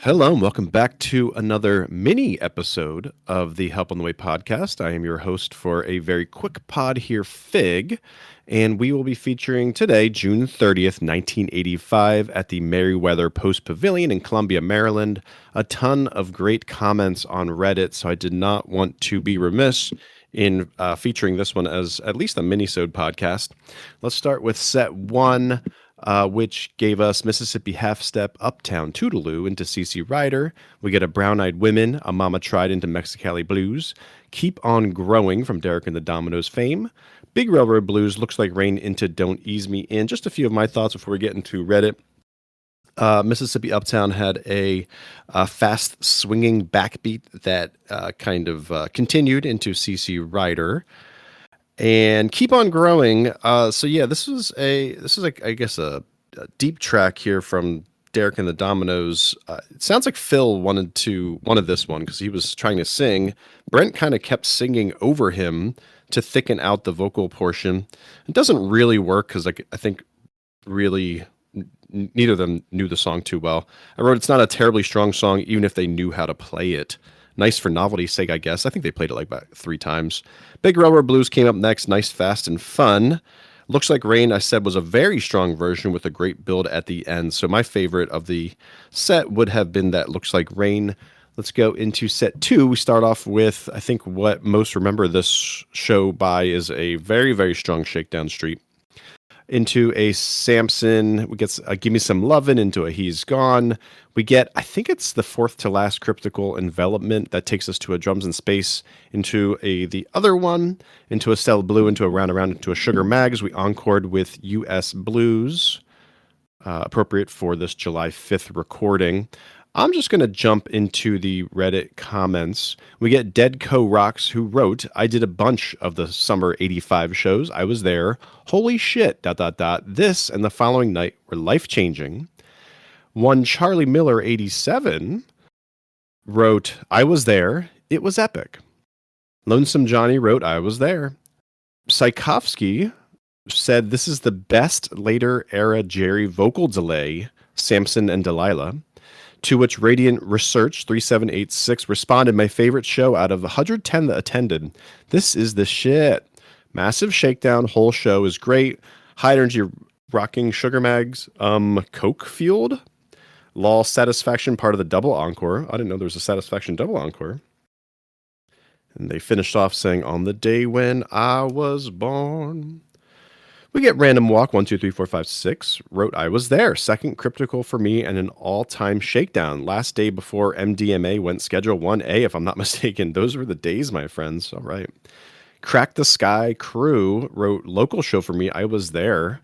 Hello, and welcome back to another mini episode of the Help on the Way podcast. I am your host for a very quick pod here, Fig, and we will be featuring today, June 30th, 1985, at the Merriweather Post Pavilion in Columbia, Maryland. A ton of great comments on Reddit, so I did not want to be remiss in featuring this one as at least a minisode podcast. Let's start with set one. Which gave us Mississippi Half Step, Uptown, Toodeloo into CC Rider. We get a Brown Eyed Women, A Mama Tried into Mexicali Blues. Keep On Growing from Derek and the Dominoes fame. Big Railroad Blues, Looks Like Rain into Don't Ease Me In. Just a few of my thoughts before we get into Reddit. Mississippi Uptown had a fast swinging backbeat that kind of continued into CC Rider. And Keep On Growing. So yeah, this is like, I guess, a deep track here from Derek and the Dominoes. It sounds like Phil wanted this one because he was trying to sing. Brent kind of kept singing over him to thicken out the vocal portion. It doesn't really work because I think really neither of them knew the song too well. I wrote, it's not a terribly strong song, even if they knew how to play it. Nice for novelty's sake, I guess. I think they played it like about 3 times. Big Railroad Blues came up next. Nice, fast, and fun. Looks Like Rain, I said, was a very strong version with a great build at the end. So my favorite of the set would have been that Looks Like Rain. Let's go into set 2. We start off with, I think what most remember this show by is a very, very strong Shakedown Street. Into a Samson, we get a Gimme Some Lovin', into a He's Gone. We get, I think it's the 4th to last Cryptical Envelopment that takes us to a Drums in Space, into the other one, into a Stella Blue, into a Round Around, into a Sugar Mags. We encored with US Blues, appropriate for this July 5th recording. I'm just going to jump into the Reddit comments. We get Dead Co Rocks, who wrote, I did a bunch of the summer 85 shows. I was there. Holy shit, ... This and the following night were life-changing. One Charlie Miller 87 wrote, I was there. It was epic. Lonesome Johnny wrote, I was there. Psykovsky said, this is the best later era Jerry vocal delay, Samson and Delilah. To which Radiant Research 3786 responded, my favorite show out of 110 that attended. This is the shit. Massive Shakedown, whole show is great. High energy rocking Sugar Mags, Coke fueled. Law Satisfaction, part of the double encore. I didn't know there was a Satisfaction double encore. And they finished off saying, on the day when I was born. We get Random Walk 1, 2, 3, 4, 5, 6. Wrote, I was there. Second Cryptical for me and an all-time Shakedown. Last day before MDMA went Schedule 1A, if I'm not mistaken. Those were the days, my friends. All right. Crack the Sky Crew wrote, local show for me. I was there.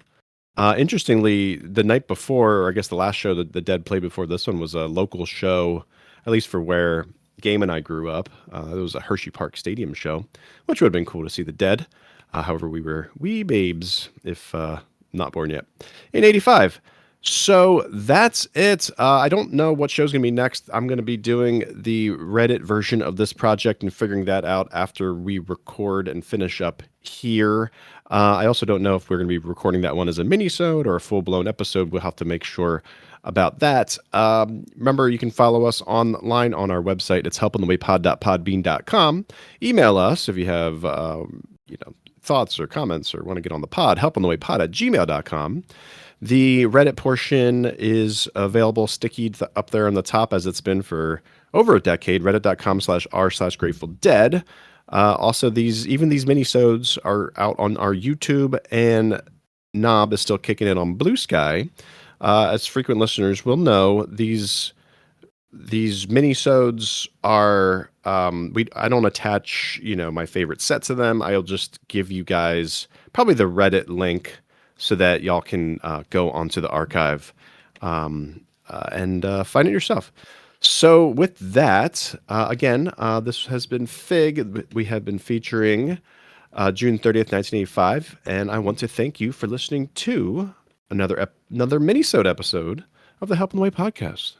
Interestingly, the night before, or I guess the last show that the Dead played before this one was a local show, at least for where Game and I grew up. It was a Hershey Park Stadium show, which would have been cool to see the Dead. However, we were wee babes, if not born yet, in 85. So that's it. I don't know what show's going to be next. I'm going to be doing the Reddit version of this project and figuring that out after we record and finish up here. I also don't know if we're going to be recording that one as a mini-sode or a full-blown episode. We'll have to make sure about that. Remember, you can follow us online on our website. It's helponthewaypod.podbean.com. Email us if you have thoughts or comments or want to get on the pod, helponthewaypod@gmail.com. The Reddit portion is available sticky up there on the top as it's been for over a decade, reddit.com/r/Grateful Dead. Also, these minisodes are out on our YouTube, and Knob is still kicking it on Blue Sky. As frequent listeners will know, these minisodes are I don't attach my favorite set to them. I'll just give you guys probably the Reddit link so that y'all can go onto the archive and find it yourself. So with that, again, this has been Fig. We have been featuring June 30th, 1985, and I want to thank you for listening to another minisode episode of the Help on the Way podcast.